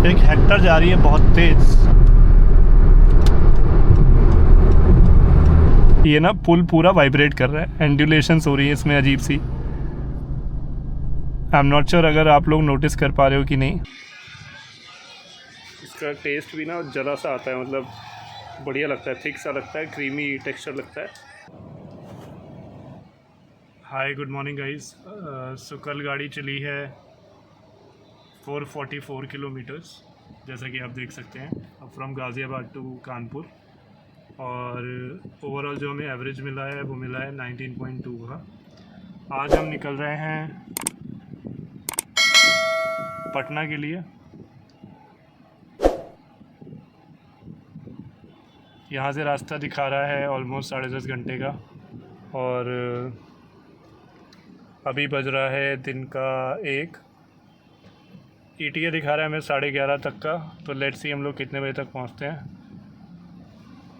एक हेक्टर जा रही है बहुत तेज। ये ना पुल पूरा वाइब्रेट कर रहा है, एंडुलेशंस हो रही है इसमें अजीब सी। आई एम नॉट श्योर अगर आप लोग नोटिस कर पा रहे हो कि नहीं। इसका टेस्ट भी ना जरा सा आता है, मतलब बढ़िया लगता है, थिक सा लगता है, क्रीमी टेक्सचर लगता है। Hi good morning guys. So कल गाड़ी चली है 444 किलोमीटर्स, जैसा कि आप देख सकते हैं, फ्रॉम गाज़ियाबाद टू कानपुर। और ओवरऑल जो हमें एवरेज मिला है वो मिला है 19.2 का। आज हम निकल रहे हैं पटना के लिए। यहाँ से रास्ता दिखा रहा है ऑलमोस्ट 10.5 घंटे का, और अभी बज रहा है दिन का 1। ETA दिखा रहा है हमें 11:30 तक का। तो लेट्स सी हम लोग कितने बजे तक पहुँचते हैं।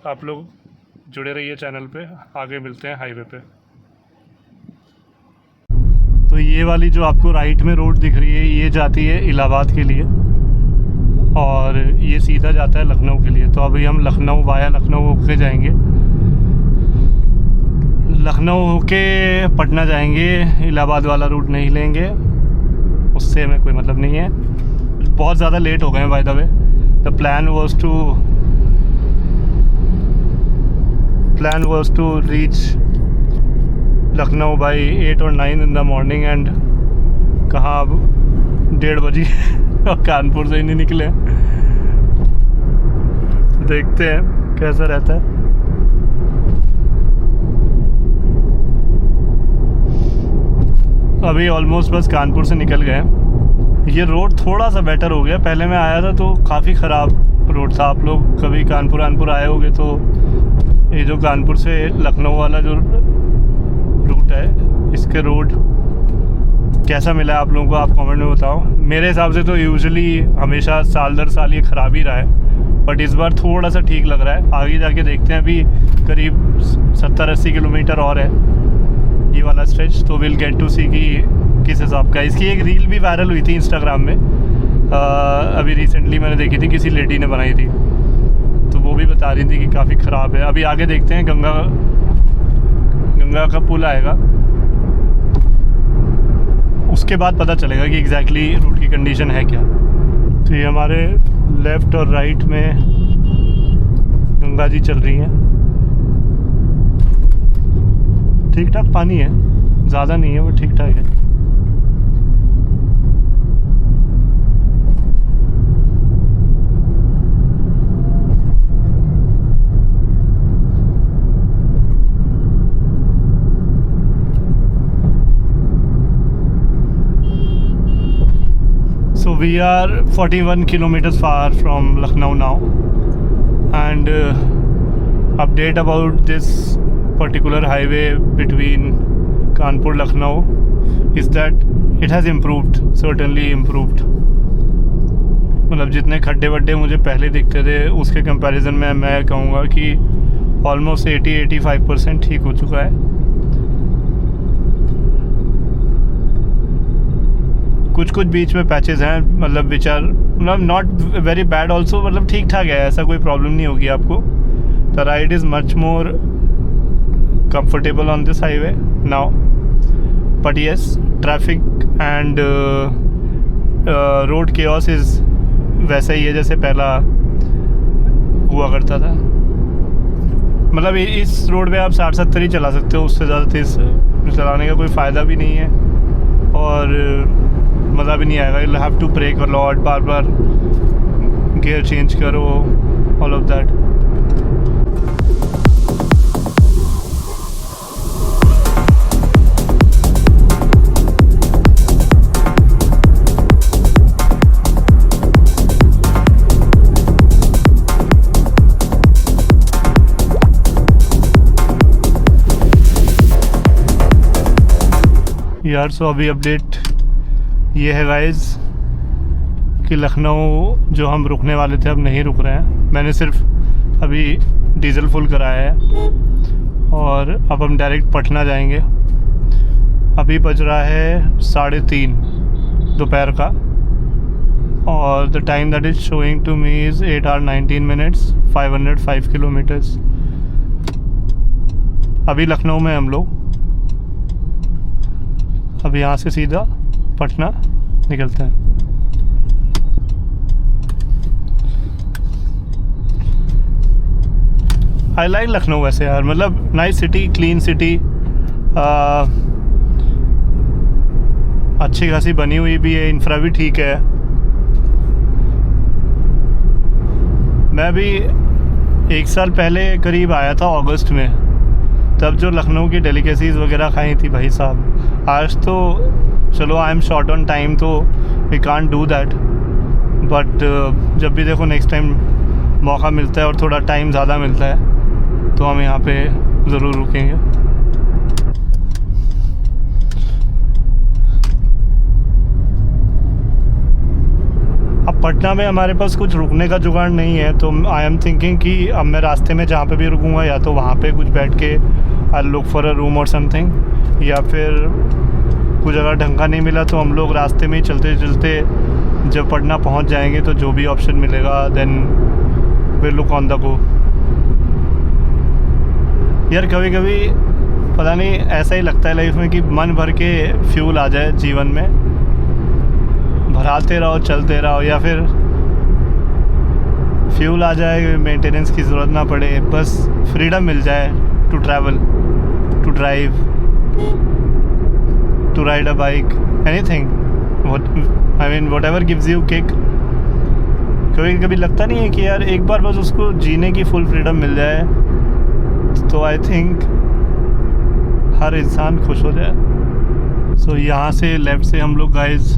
आप लोग जुड़े रहिए चैनल पे, आगे मिलते हैं हाईवे पे। तो ये वाली जो आपको राइट में रोड दिख रही है, ये जाती है इलाहाबाद के लिए, और ये सीधा जाता है लखनऊ के लिए। तो अभी हम लखनऊ वाया लखनऊ होके जाएंगे, लखनऊ होके पटना जाएंगे। इलाहाबाद वाला रूट नहीं लेंगे, उससे हमें कोई मतलब नहीं है। बहुत ज़्यादा लेट हो गए हैं by the way. The plan was to reach Lucknow by 8 और 9 इन द मॉर्निंग, एंड कहाँ अब 1:30 बजे और कानपुर से ही नहीं निकले। देखते हैं कैसा रहता है। अभी ऑलमोस्ट बस कानपुर से निकल गए हैं। ये रोड थोड़ा सा बेटर हो गया, पहले मैं आया था तो काफ़ी ख़राब रोड था। आप लोग कभी कानपुर आए होगे तो ये जो कानपुर से लखनऊ वाला जो रूट है, इसके रोड कैसा मिला है आप लोगों को, आप कमेंट में बताओ। मेरे हिसाब से तो यूजुअली हमेशा साल दर साल ये ख़राब ही रहा है, बट इस बार थोड़ा सा ठीक लग रहा है। आगे जाके देखते हैं, अभी करीब 70-80 किलोमीटर और है ये वाला स्ट्रेच, तो विल गेट टू सी कि किस हिसाब का। इसकी एक रील भी वायरल हुई थी इंस्टाग्राम में, अभी रिसेंटली मैंने देखी थी, किसी लेडी ने बनाई थी, तो वो भी बता रही थी कि काफ़ी ख़राब है। अभी आगे देखते हैं, गंगा का पुल आएगा, उसके बाद पता चलेगा कि एग्जैक्टली रूट की कंडीशन है क्या। तो ये हमारे लेफ़्ट और राइट में गंगा जी चल रही हैं। ठीक ठाक पानी है, ज़्यादा नहीं है, वो ठीक ठाक है। So we are 41 kilometers far from Lucknow now, and update about this particular highway between Kanpur Lucknow is that it has improved, certainly improved। मतलब जितने खड्डे वड्डे मुझे पहले दिखते थे उसके कंपैरिजन में मैं कहूँगा कि ऑलमोस्ट 80-85% ठीक हो चुका है। कुछ बीच में पैचेस हैं, मतलब विच आर मतलब नॉट वेरी बैड ऑल्सो, मतलब ठीक ठाक है, ऐसा कोई प्रॉब्लम नहीं होगी आपको। The ride is much more comfortable on this highway now, but yes, traffic and road chaos is वैसा ही है जैसे पहला हुआ करता था। मतलब इस रोड पे आप 60-70 ही चला सकते हो, उससे ज़्यादा तेज़ चलाने का कोई फ़ायदा भी नहीं है और मज़ा भी नहीं आएगा। You have to brake a lot, बार बार गियर चेंज करो, ऑल ऑफ दैट। यार सो अभी अपडेट ये है गाइस कि लखनऊ जो हम रुकने वाले थे अब नहीं रुक रहे हैं। मैंने सिर्फ अभी डीजल फुल कराया है और अब हम डायरेक्ट पटना जाएंगे। अभी बज रहा है 3:30 दोपहर का, और the time that is showing to me is 8 hours 19 minutes 505 kilometres. अभी लखनऊ में हम लोग, अब यहाँ से सीधा पटना निकलते हैं। आई लाइक लखनऊ वैसे यार, मतलब नाइस सिटी, क्लीन सिटी, अच्छी खासी बनी हुई भी है, इंफ्रा भी ठीक है। मैं भी 1 साल पहले करीब आया था अगस्त में, तब जो लखनऊ की डेलिकेसीज़ वगैरह खाई थी भाई साहब। आज तो चलो I am short on time तो we can't do that, but जब भी देखो नेक्स्ट टाइम मौका मिलता है और थोड़ा टाइम ज़्यादा मिलता है तो हम यहाँ पे ज़रूर रुकेंगे। अब पटना में हमारे पास कुछ रुकने का जुगाड़ नहीं है, तो आई एम थिंकिंग कि अब मैं रास्ते में जहाँ पे भी रुकूंगा या तो वहाँ पे कुछ बैठ के I look for a room और समथिंग, या फिर कुछ अगर ढंग का नहीं मिला तो हम लोग रास्ते में ही चलते चलते जब पटना पहुँच जाएंगे तो जो भी ऑप्शन मिलेगा then will look on the go. यार कभी कभी पता नहीं ऐसा ही लगता है लाइफ में कि मन भर के फ्यूल आ जाए जीवन में, भराते रहो चलते रहो, या फिर फ्यूल आ जाए मेंटेनेंस की ज़रूरत ना पड़े, बस फ्रीडम मिल जाए to travel, to drive, to ride a bike, anything, I mean whatever gives you kick. कभी कभी लगता नहीं है कि यार एक बार बस उसको जीने की फुल फ्रीडम मिल जाए तो आई थिंक हर इंसान खुश हो जाए। सो यहाँ से लेफ़्ट से हम लोग गाइस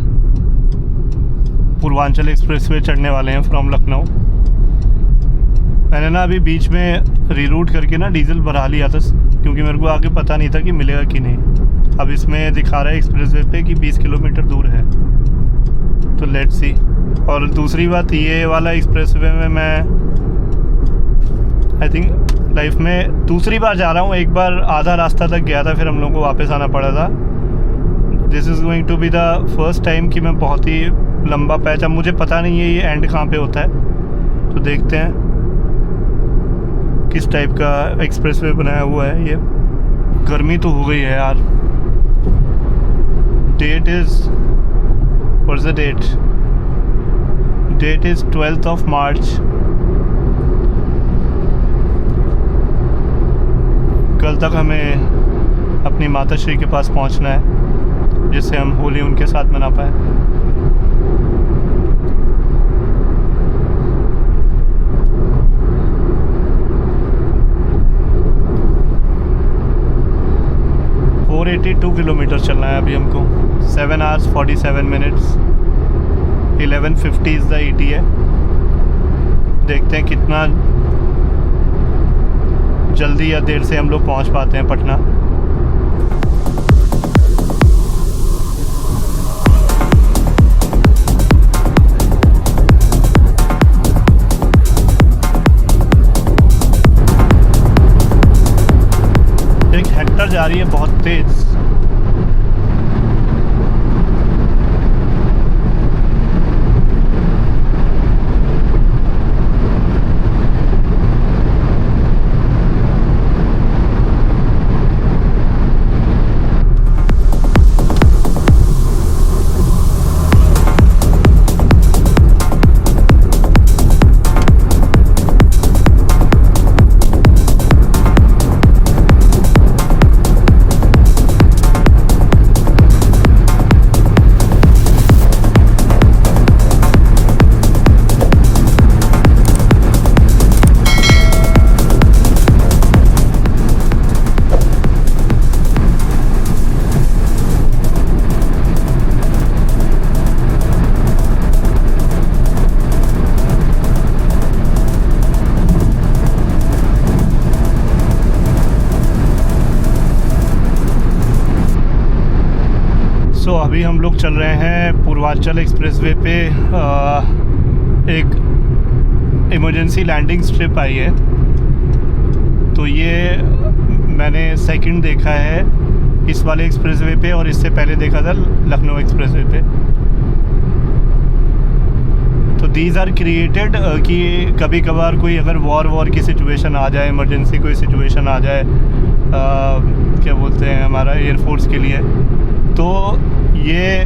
पूर्वांचल एक्सप्रेसवे चढ़ने वाले हैं फ्रॉम लखनऊ। मैंने ना अभी बीच में रीरूट करके ना डीजल भरा लिया था, क्योंकि मेरे को आगे पता नहीं था कि मिलेगा कि नहीं। अब इसमें दिखा रहा है एक्सप्रेसवे पे कि 20 किलोमीटर दूर है, तो लेट्स सी। और दूसरी बात, ये वाला एक्सप्रेसवे में मैं आई थिंक लाइफ में दूसरी बार जा रहा हूँ। एक बार आधा रास्ता तक गया था, फिर हम लोगों को वापस आना पड़ा था। This is going to be the first time कि मैं बहुत ही लंबा पैच, अब मुझे पता नहीं है ये एंड कहाँ पे होता है, तो देखते हैं किस टाइप का एक्सप्रेसवे बनाया हुआ है ये। गर्मी तो हो गई है यार। Date is, what's the date? Date is 12th of March। कल तक हमें अपनी माताश्री के पास पहुंचना है, जिससे हम होली उनके साथ मना पाए। और 82 किलोमीटर चलना है अभी हमको। 7 hours 47 minutes 11:50 is the ETA। देखते हैं कितना जल्दी या देर से हम लोग पहुंच पाते हैं पटना। एक हेक्टर जा रही है बहुत तेज। अभी हम लोग चल रहे हैं पूर्वांचल एक्सप्रेसवे पे। एक इमरजेंसी लैंडिंग स्ट्रिप आई है, तो ये मैंने सेकंड देखा है इस वाले एक्सप्रेसवे पे, और इससे पहले देखा था लखनऊ एक्सप्रेसवे पे। दीज आर क्रिएटेड कि कभी कभार कोई अगर वॉर की सिचुएशन आ जाए, इमरजेंसी कोई सिचुएशन आ जाए, क्या बोलते हैं, हमारा एयरफोर्स के लिए, तो ये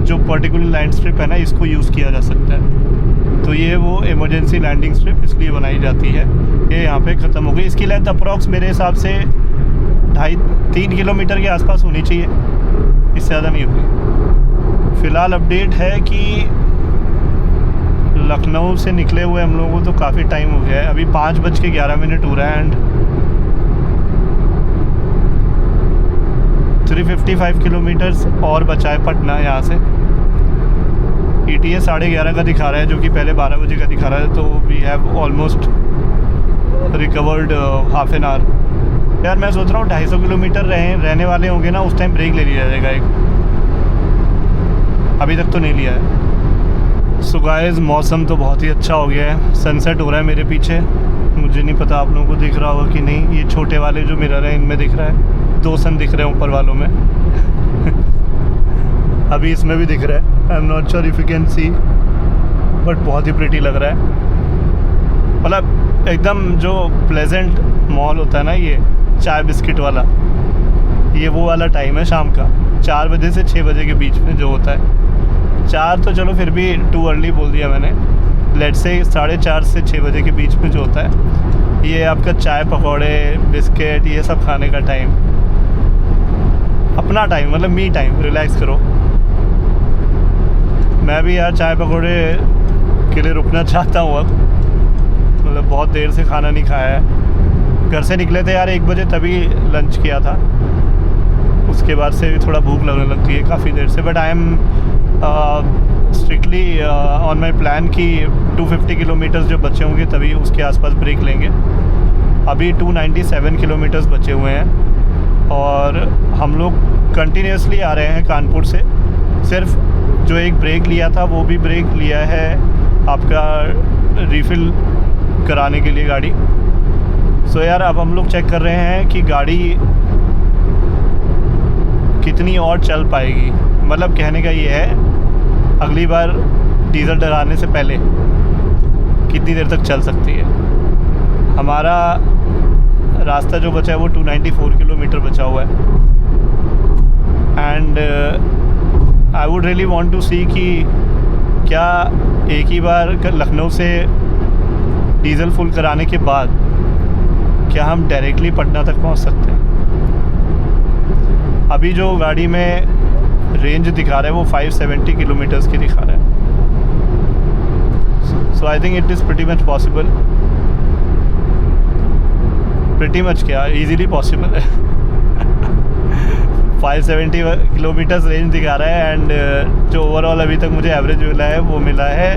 जो पर्टिकुलर लैंड स्ट्रिप है ना, इसको यूज़ किया जा सकता है। तो ये वो इमरजेंसी लैंडिंग स्ट्रिप इसलिए बनाई जाती है। ये यहाँ पे ख़त्म हो गई। इसकी लेंथ अप्रॉक्स मेरे हिसाब से 2.5-3 किलोमीटर के आसपास होनी चाहिए, इससे ज़्यादा नहीं होगी। फ़िलहाल अपडेट है कि लखनऊ से निकले हुए हम लोगों को तो काफ़ी टाइम हो गया है। अभी 5:11 हो रहा है एंड 355 किलोमीटर्स और बचा है पटना यहाँ से। ETA 11:30 का दिखा रहा है, जो कि पहले 12 बजे का दिखा रहा है। तो we have almost recovered half an hour. यार मैं सोच रहा हूँ 250 किलोमीटर रहने वाले होंगे ना, उस टाइम ब्रेक ले लिया जाएगा एक। अभी तक तो नहीं लिया है। सो गाइस, मौसम तो बहुत ही अच्छा हो गया है। सनसेट हो रहा है मेरे पीछे। मुझे नहीं पता आप लोगों को दिख रहा होगा कि नहीं। ये छोटे वाले जो मिरर हैं इनमें दिख रहा है, 2 सन दिख रहे हैं ऊपर वालों में। अभी इसमें भी दिख रहा है। I am not sure if you can see, but बहुत ही प्रिटी लग रहा है। मतलब एकदम जो प्लेजेंट मॉल होता है ना, ये चाय बिस्किट वाला, ये वो वाला टाइम है शाम का 4 बजे से 6 बजे के बीच में जो होता है। 4 तो चलो फिर भी टू अर्ली बोल दिया मैंने। लेट से 4:30 से 6 बजे के बीच में जो होता है, ये आपका चाय पकौड़े बिस्किट ये सब खाने का टाइम, अपना टाइम, मतलब मी टाइम, रिलैक्स करो। मैं भी यार चाय पकौड़े के लिए रुकना चाहता हूँ अब। मतलब बहुत देर से खाना नहीं खाया है। घर से निकले थे यार 1 बजे, तभी लंच किया था। उसके बाद से भी थोड़ा भूख लगने लगती है काफ़ी देर से। But I am strictly on my plan कि 250 किलोमीटर्स जो बचे होंगे तभी उसके आसपास ब्रेक लेंगे। अभी 297 किलोमीटर्स बचे हुए हैं और हम लोग कंटिन्यूसली आ रहे हैं कानपुर से। सिर्फ जो एक ब्रेक लिया था वो भी ब्रेक लिया है आपका रिफ़िल कराने के लिए गाड़ी। सो यार अब हम लोग चेक कर रहे हैं कि गाड़ी कितनी और चल पाएगी। मतलब कहने का ये है, अगली बार डीज़ल डलाने से पहले कितनी देर तक चल सकती है। हमारा रास्ता जो बचा है वो 294 किलोमीटर बचा हुआ है। And I would really want to see कि क्या एक ही बार लखनऊ से डीज़ल फुल कराने के बाद क्या हम डायरेक्टली पटना तक पहुंच सकते हैं। अभी जो गाड़ी में रेंज दिखा रहा है वो 570 किलोमीटर्स की दिखा रहा है। So I think it is pretty much possible. Pretty much क्या, ईजीली पॉसिबल है। 570 किलोमीटर्स रेंज दिखा रहा है एंड जो ओवरऑल अभी तक मुझे एवरेज मिला है वो मिला है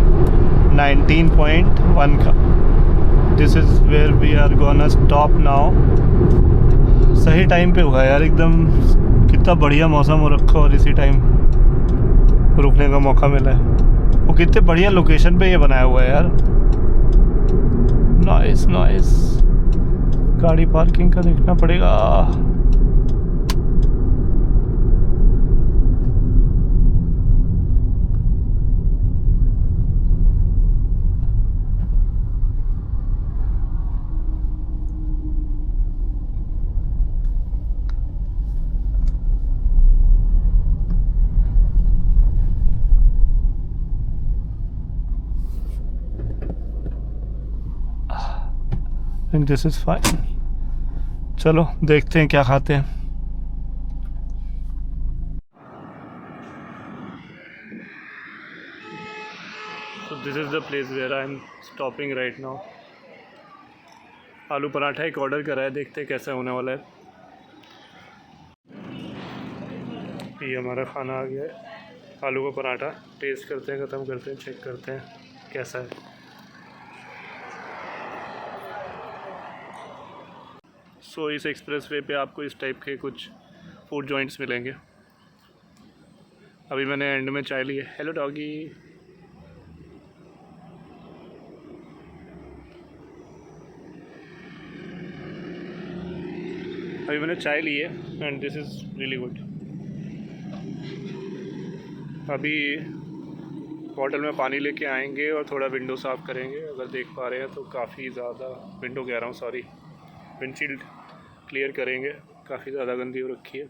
19.1 का। This is where we are gonna stop now. सही टाइम पे हुआ यार एकदम। कितना बढ़िया मौसम हो रखा और इसी टाइम रुकने का मौका मिला है। वो कितने बढ़िया लोकेशन पे ये बनाया हुआ है यार। Nice nice. गाड़ी पार्किंग का देखना पड़ेगा। This is fine. चलो देखते हैं क्या खाते हैं। So this is the place where I am stopping right now. आलू पराठा एक ऑर्डर करा है, देखते हैं कैसा होने वाला है। ये हमारा खाना आ गया है, आलू का पराठा। टेस्ट करते हैं, ख़त्म करते हैं, चेक करते हैं कैसा है। सो इस एक्सप्रेस वे पे आपको इस टाइप के कुछ फूड जॉइंट्स मिलेंगे। अभी मैंने एंड में चाय ली है। Hello doggy. अभी मैंने चाय ली है and this is really good. अभी होटल में पानी लेके आएंगे और थोड़ा विंडो साफ़ करेंगे। अगर देख पा रहे हैं तो काफ़ी ज़्यादा, विंडो कह रहा हूँ सॉरी, विंडशील्ड क्लियर करेंगे, काफ़ी ज़्यादा गंदी हो रखी है।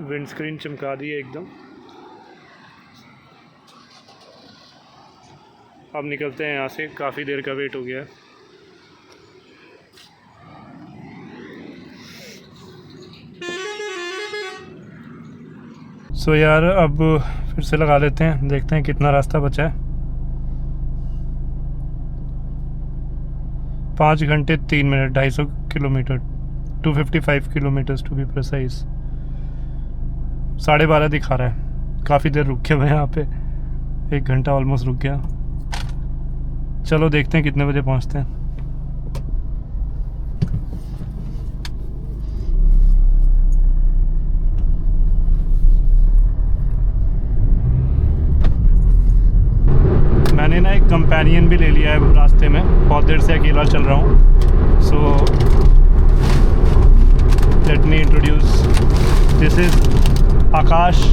विंड स्क्रीन चमका दी है एकदम। अब निकलते हैं यहाँ से, काफ़ी देर का वेट हो गया है। सो यार अब फिर से लगा लेते हैं, देखते हैं कितना रास्ता बचा है। 5 घंटे 3 minute, 250 kilometre, 255 kilometres to be precise. 12:30 दिखा रहा है। काफ़ी देर रुके हुए हैं यहाँ पे, 1 घंटा ऑलमोस्ट रुक गया। चलो देखते हैं कितने बजे पहुँचते हैं। मैंने ना एक कंपेनियन भी ले लिया है रास्ते में, बहुत देर से अकेला चल रहा हूँ। So let me introduce, this is Akash.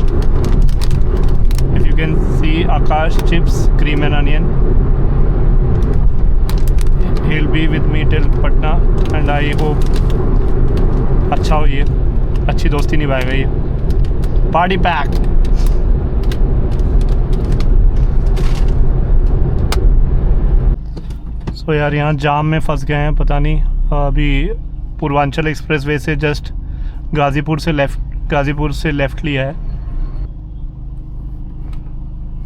If you can see, Akash chips cream and onion. He will be with me till Patna and I hope अच्छा हो, ये अच्छी दोस्ती निभाएगा ये। Party pack. तो यार यहाँ जाम में फंस गए हैं, पता नहीं। अभी पूर्वांचल एक्सप्रेसवे से जस्ट गाज़ीपुर से लेफ़्ट लिया है।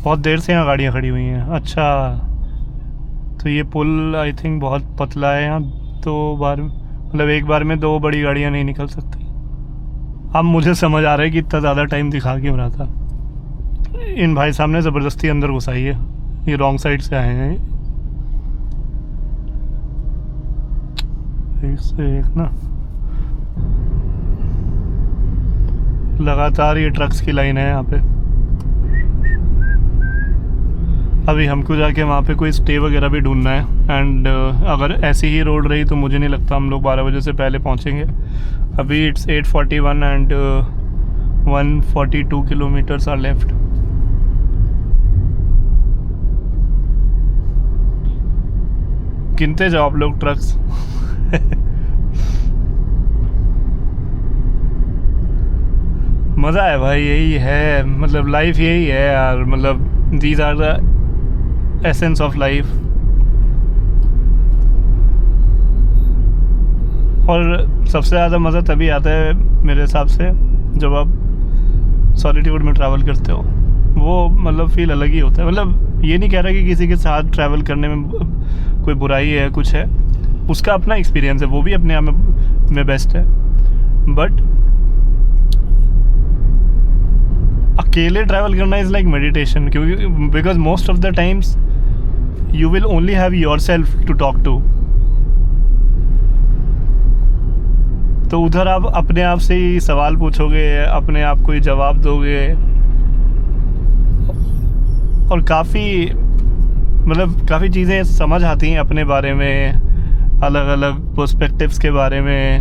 बहुत देर से यहाँ गाड़ियाँ खड़ी हुई हैं। अच्छा, तो ये पुल आई थिंक बहुत पतला है, यहाँ 2 बार, मतलब एक बार में 2 बड़ी गाड़ियाँ नहीं निकल सकती। अब मुझे समझ आ रहा है कि इतना ज़्यादा टाइम दिखा क्यों रहा था। इन भाई साहब ने ज़बरदस्ती अंदर घुसाई है, ये रॉन्ग साइड से आए हैं। एक से एक ना, लगातार ये ट्रक्स की लाइन है यहाँ पे। अभी हमको जाके वहाँ पे कोई स्टे वगैरह भी ढूंढना है। एंड अगर ऐसी ही रोड रही तो मुझे नहीं लगता हम लोग 12 बजे से पहले पहुँचेंगे। अभी it's 8:41 and 142 kilometres are left. गिनते जाओ आप लोग ट्रक्स। मज़ा है भाई, यही है, मतलब लाइफ यही है यार। मतलब these are the essence of life. और सबसे ज़्यादा मज़ा तभी आता है मेरे हिसाब से जब आप सॉलिट्यूड में ट्रैवल करते हो। वो मतलब फ़ील अलग ही होता है। मतलब ये नहीं कह रहा कि किसी के साथ ट्रैवल करने में कोई बुराई है, कुछ है, उसका अपना एक्सपीरियंस है, वो भी अपने आप में बेस्ट है। बट अकेले ट्रैवल करना इज़ लाइक मेडिटेशन, क्योंकि because most of the times you will only have yourself to talk to. तो उधर आप अपने आप से ही सवाल पूछोगे, अपने आप को ही जवाब दोगे, और काफ़ी चीज़ें समझ आती हैं अपने बारे में, अलग अलग पर्सपेक्टिव्स के बारे में।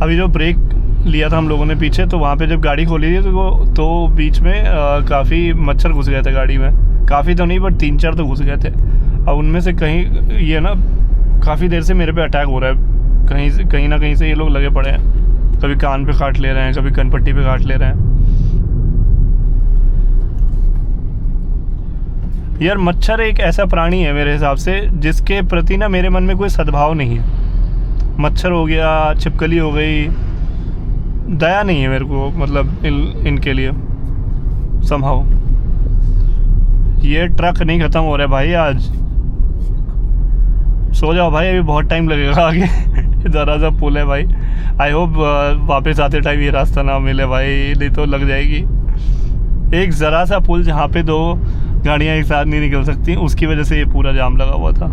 अभी जो ब्रेक लिया था हम लोगों ने पीछे, तो वहाँ पे जब गाड़ी खोली थी तो बीच में काफ़ी मच्छर घुस गए थे गाड़ी में। काफ़ी तो नहीं, बट 3-4 तो घुस गए थे। अब उनमें से कहीं ये ना काफ़ी देर से मेरे पे अटैक हो रहा है, कहीं ना कहीं से ये लोग लगे पड़े हैं। कभी कान पे काट ले रहे हैं, कभी कनपट्टी पे काट ले रहे हैं। यार मच्छर एक ऐसा प्राणी है मेरे हिसाब से जिसके प्रति ना मेरे मन में कोई सद्भाव नहीं है। मच्छर हो गया, छिपकली हो गई, दया नहीं है मेरे को, मतलब इनके लिए समहाउ। ये ट्रक नहीं ख़त्म हो रहा है भाई आज। सो जाओ भाई, अभी बहुत टाइम लगेगा आगे। ज़रा सा पुल है भाई। आई होप वापस आते टाइम ये रास्ता ना मिले भाई, नहीं तो लग जाएगी। एक ज़रा सा पुल जहाँ पे 2 गाड़ियाँ एक साथ नहीं निकल सकती, उसकी वजह से ये पूरा जाम लगा हुआ था।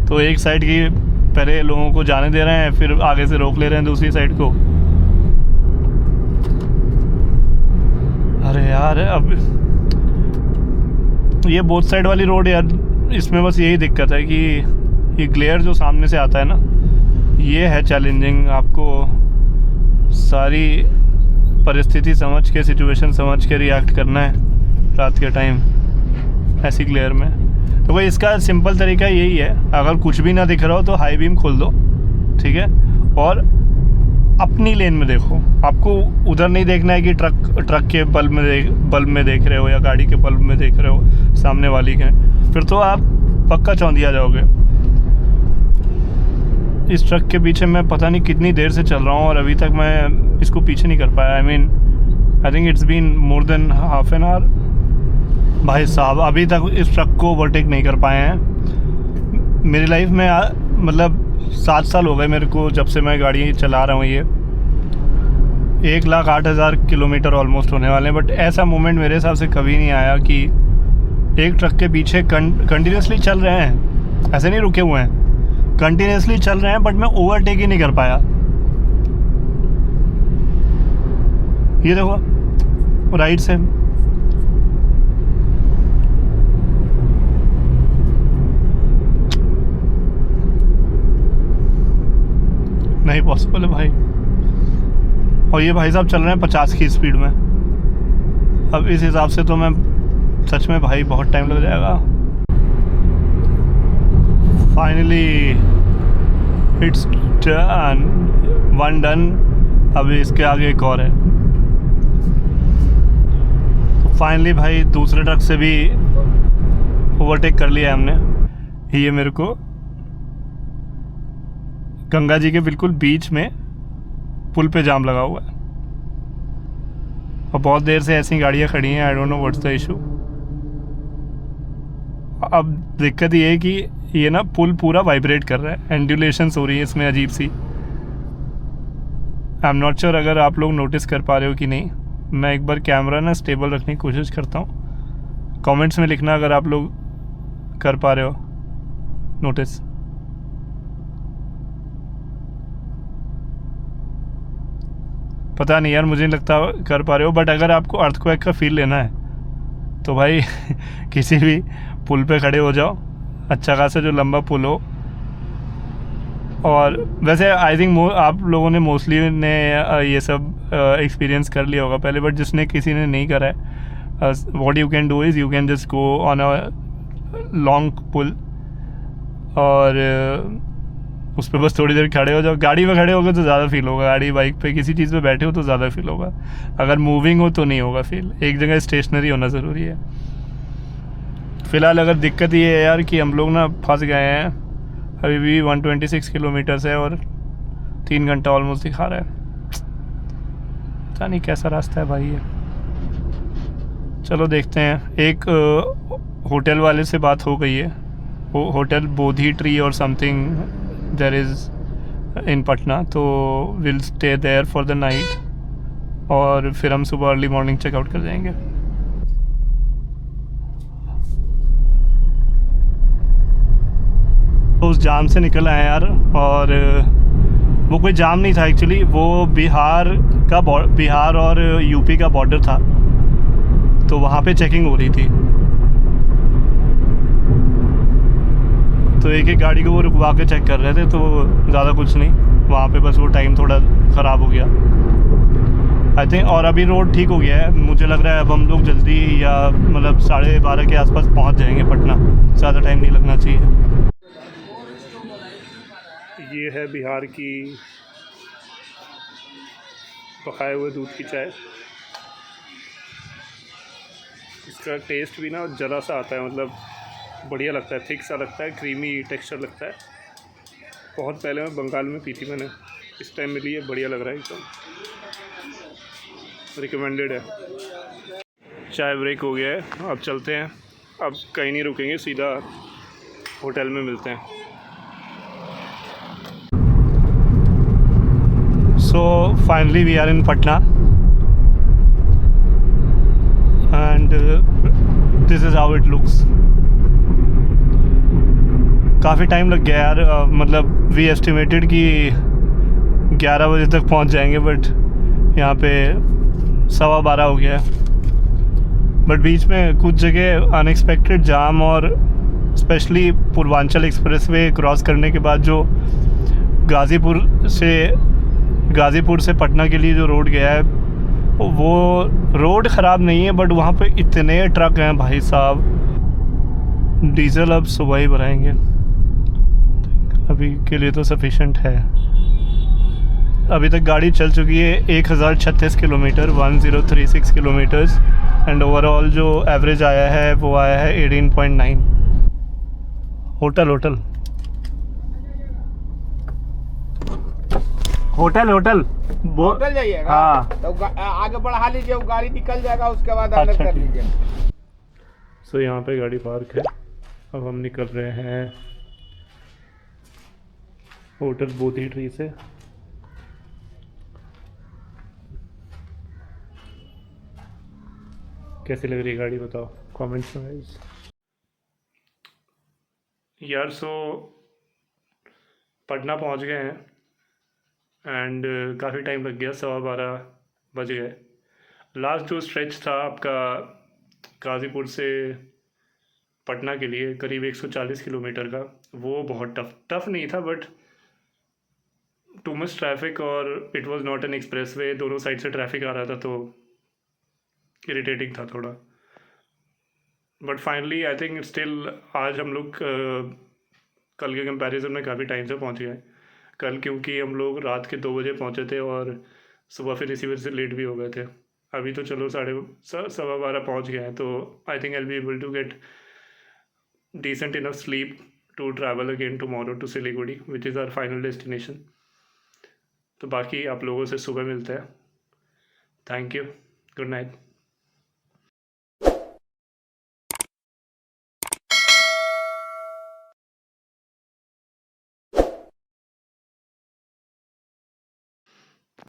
तो एक साइड की पहले लोगों को जाने दे रहे हैं, फिर आगे से रोक ले रहे हैं दूसरी साइड को। अरे यार, अब ये बोथ साइड वाली रोड यार, इसमें बस यही दिक्कत है कि ये ग्लेयर जो सामने से आता है ना, ये है चैलेंजिंग। आपको सारी परिस्थिति समझ के, सिचुएशन समझ के रिएक्ट करना है। रात के टाइम ऐसी क्लियर में। तो भाई इसका सिंपल तरीका यही है, अगर कुछ भी ना दिख रहा हो तो हाई बीम खोल दो, ठीक है, और अपनी लेन में देखो। आपको उधर नहीं देखना है कि ट्रक के बल्ब में देख रहे हो या गाड़ी के बल्ब में देख रहे हो सामने वाली के, फिर तो आप पक्का चौंधिया जाओगे। इस ट्रक के पीछे मैं पता नहीं कितनी देर से चल रहा हूँ और अभी तक मैं इसको पीछे नहीं कर पाया। I think it's been more than half an hour. भाई साहब अभी तक इस ट्रक को ओवरटेक नहीं कर पाए हैं। मेरी लाइफ में मतलब 7 साल हो गए मेरे को जब से मैं गाड़ी चला रहा हूँ। ये 1,08,000 किलोमीटर ऑलमोस्ट होने वाले हैं, बट ऐसा मोमेंट मेरे हिसाब से कभी नहीं आया कि एक ट्रक के पीछे कंटिन्यूसली चल रहे हैं, ऐसे नहीं रुके हुए हैं, कंटिन्यूसली चल रहे हैं, बट मैं ओवरटेक ही नहीं कर पाया। ये देखो राइट से नहीं पॉसिबल है भाई। और ये भाई साहब चल रहे हैं 50 की स्पीड में। अब इस हिसाब से तो मैं सच में भाई बहुत टाइम लग जाएगा। Finally it's done, 1 done. अभी इसके आगे एक और है। फाइनली भाई दूसरे ट्रक से भी ओवरटेक कर लिया है हमने। ये मेरे को गंगा जी के बिल्कुल बीच में पुल पे जाम लगा हुआ है और बहुत देर से ऐसी गाड़ियाँ खड़ी हैं। I don't know what's the issue. अब दिक्कत ये है कि ये ना पुल पूरा वाइब्रेट कर रहा है, एंडुलेशंस हो रही है इसमें अजीब सी। आई एम नॉट श्योर अगर आप लोग नोटिस कर पा रहे हो कि नहीं। मैं एक बार कैमरा ना स्टेबल रखने की कोशिश करता हूँ। कमेंट्स में लिखना अगर आप लोग कर पा रहे हो नोटिस। पता नहीं यार, मुझे नहीं लगता कर पा रहे हो, बट अगर आपको अर्थक्वेक का फील लेना है तो भाई किसी भी पुल पे खड़े हो जाओ, अच्छा खासा जो लंबा पुल हो। और वैसे आई थिंक आप लोगों ने मोस्टली ने ये सब एक्सपीरियंस कर लिया होगा पहले, बट जिसने किसी ने नहीं करा है, what you can do is you can just go on a long pull और उस पर बस थोड़ी देर खड़े हो जाओ। गाड़ी में खड़े होगे तो ज़्यादा फील होगा, गाड़ी बाइक पे किसी चीज़ पे बैठे हो तो ज़्यादा फील होगा। अगर मूविंग हो तो नहीं होगा फील। एक जगह स्टेशनरी होना ज़रूरी है। फ़िलहाल अगर दिक्कत ये है यार कि हम लोग ना फंस गए हैं। अभी भी 126 किलोमीटर्स है और 3 घंटा ऑलमोस्ट दिखा रहा है। पता नहीं कैसा रास्ता है भाई ये। चलो देखते हैं। एक होटल वाले से बात हो गई है, होटल बोधी ट्री और something there is in Patna, तो will stay there for the night और फिर हम सुबह अर्ली मॉर्निंग चेकआउट कर जाएंगे। तो उस जाम से निकल आए यार, और वो कोई जाम नहीं था एक्चुअली, वो बिहार और यूपी का बॉर्डर था, तो वहाँ पे चेकिंग हो रही थी। तो एक एक गाड़ी को वो रुकवा के चेक कर रहे थे, तो ज़्यादा कुछ नहीं वहाँ पे, बस वो टाइम थोड़ा ख़राब हो गया आई थिंक। और अभी रोड ठीक हो गया है, मुझे लग रहा है अब हम लोग जल्दी या मतलब 12:30 के आसपास पहुँच जाएंगे पटना। ज़्यादा टाइम नहीं लगना चाहिए। ये है बिहार की पकाए हुए दूध की चाय। इसका टेस्ट भी ना ज़रा सा आता है, मतलब बढ़िया लगता है, थिक सा लगता है, क्रीमी टेक्सचर लगता है। बहुत पहले मैं बंगाल में पी थी मैंने, इस टाइम मिली है, बढ़िया लग रहा है एकदम, रिकमेंडेड है। चाय ब्रेक हो गया है, अब चलते हैं। अब कहीं नहीं रुकेंगे, सीधा होटल में मिलते हैं। So finally we are in Patna and this is how it looks. काफ़ी टाइम लग गया यार, मतलब वी एस्टिमेटेड कि 11 बजे तक पहुंच जाएंगे, बट यहाँ पे 12:15 हो गया है। बट बीच में कुछ जगह अनएक्सपेक्टेड जाम, और स्पेशली पूर्वांचल एक्सप्रेसवे क्रॉस करने के बाद जो गाज़ीपुर से पटना के लिए जो रोड गया है, वो रोड ख़राब नहीं है, बट वहाँ पे इतने ट्रक हैं भाई साहब। डीजल अब सुबह ही भराएंगे, अभी के लिए तो सफिशेंट है। अभी तक गाड़ी चल चुकी है 1036 किलोमीटर, 1036 किलोमीटर्स, एंड ओवरऑल जो एवरेज आया है वो आया है 18.9। Hotel hotel hotel hotel hotel जाइएगा। हाँ। तो आगे बढ़ा लीजिए, वो गाड़ी निकल जाएगा, उसके बाद अंदर अच्छा, कर ठीक। लीजिए। सो यहाँ पे गाड़ी पार्क है। अब हम निकल रहे हैं होटल बोधी ट्री से। कैसी लग रही है गाड़ी, बताओ कमेंट्स में गाइस। यार सो पटना पहुंच गए हैं, एंड काफ़ी टाइम लग गया, 12:15 बज गए। लास्ट जो स्ट्रेच था आपका गाज़ीपुर से पटना के लिए, करीब 140 किलोमीटर का, वो बहुत टफ नहीं था, बट टू मच ट्रैफिक, और it was not an express way, दोनों साइड से ट्रैफिक आ रहा था, तो इरिटेटिंग था थोड़ा। But finally I think still आज हम लोग कल के कंपैरिजन में काफ़ी टाइम से पहुंच गए। कल क्योंकि हम लोग रात के 2 बजे पहुंचे थे, और सुबह फिर इसी वजह से लेट भी हो गए थे। अभी तो चलो 12:15 पहुंच गए हैं, तो I think I will be able to get decent enough sleep to travel again tomorrow to Siliguri, which is our final destination. तो बाकी आप लोगों से सुबह मिलते हैं। Thank you, good night.